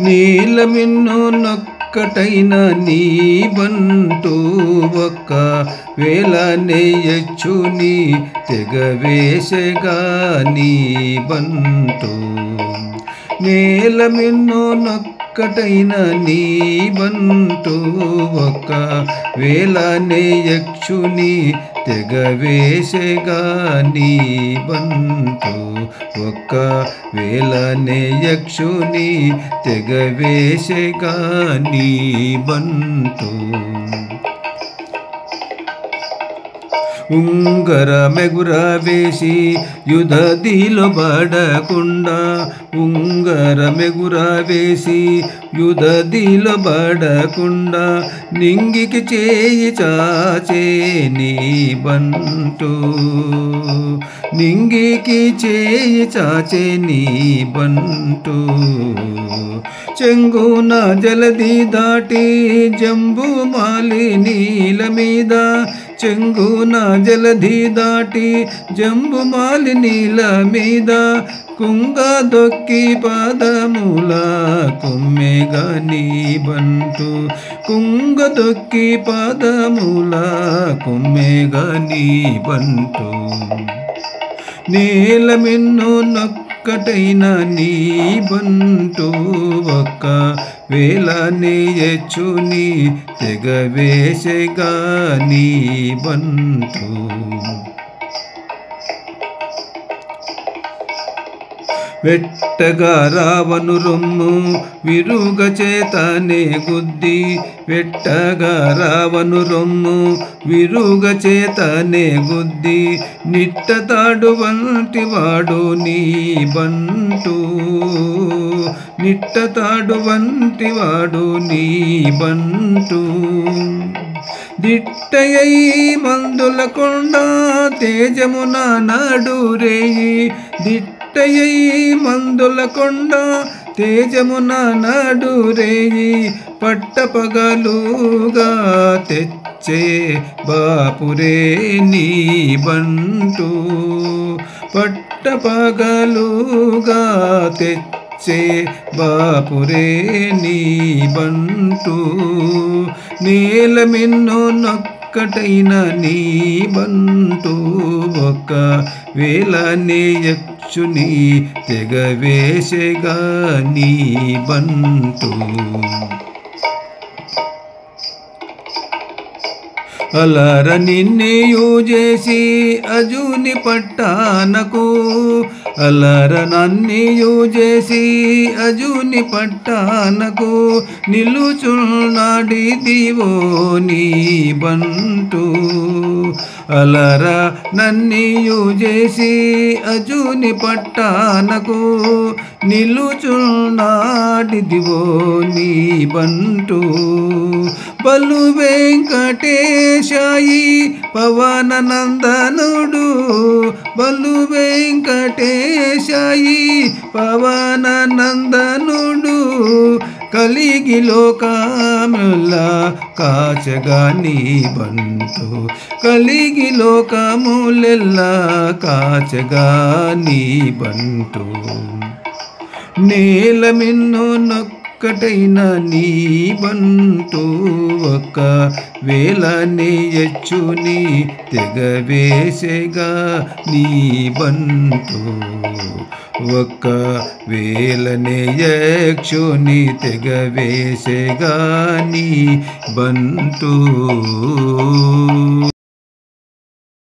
నీలమిన్ను నొక్కటైన నీ బంటు ఒక్క వేళ నేయచ్చుని తెగవేసెగా నీ బంటు నీలమిన్ను నొక్కటైన నీ బంటు ఒక్క వేళ నేయచ్చుని తెగవేసెగా నీ బంటు ఒక్క వేళ నేయక్షుని తెగవేసెగా నీ బంటు ఉంగరమెగుర వేసి యుధదిలో బడకుండా ఉంగరమెగుర వేసి యుధదిలో బడకుండా నింగికి చేయి చాచే నీ బంటు నింగికి చేయి చాచే నీ బంటు చెంగున జలది దాటి జంబుమాలి నీల మీద చెంగున జలధి దాటి జంబుమాలి నీల మీద కుంగ దొక్కి పాదముల కొమ్మెగా నీ బంటు కుంగ దొక్కి పాదముల కొమ్మెగా నీ బంటు నీలమిన్ను నొక్కటైన నీ బంటు ఒక్క వేళ నేయచ్చుని తెగవేసెగా నీ బంటు వెట్టగా రావను రొమ్ము విరుగ చేతనే గుద్ది వెట్టగా రావను రొమ్ము విరుగ చేతనే గుద్ది నిట్టతాడు వంటి వాడు నీ బంటు నిట్టతాడు వంటి వాడు నీ బంటు దిట్టయై మందుల కొండ తేజమున నడురేయి దిట్టయై మందుల కొండ తేజమున నడురేయి పట్టపగలుగా తెచ్చే బాపురే నీ బంటు పట్టపగలుగా తెచ్చే బాపురే నీ బంటు నీలమిన్ను నొక్కటైన నీ బంటు ఒక్క వేళ నేయచ్చుని తెగవేసెగా నీ బంటు అలర నిన్నేయు చేసి అజుని పట్టానకు అలర నన్నియు చేసి అజుని పట్టానకు నిలుచున్నాడిదివో నీ బంటు అలర నన్నియు చేసి అజుని పట్టానకు నిలుచున్నాడిదివో నీ బంటు బలు వెంకటేశాయి పవన నందనుడు బలు వెంకటేశాయి పవన నందనుడు కలిగి లోకముల కాచగా నీ బంటు కలిగి లోకములెల్లా కాచగా నీ బంటు నీలమిన్ను నొక్కటైన నీ బంటు ఒక్క వేళ నేయచ్చుని తెగవేసెగా నీ బంటు ఒక్క వేళ నేయచ్చుని తెగవేసెగా నీ బంటు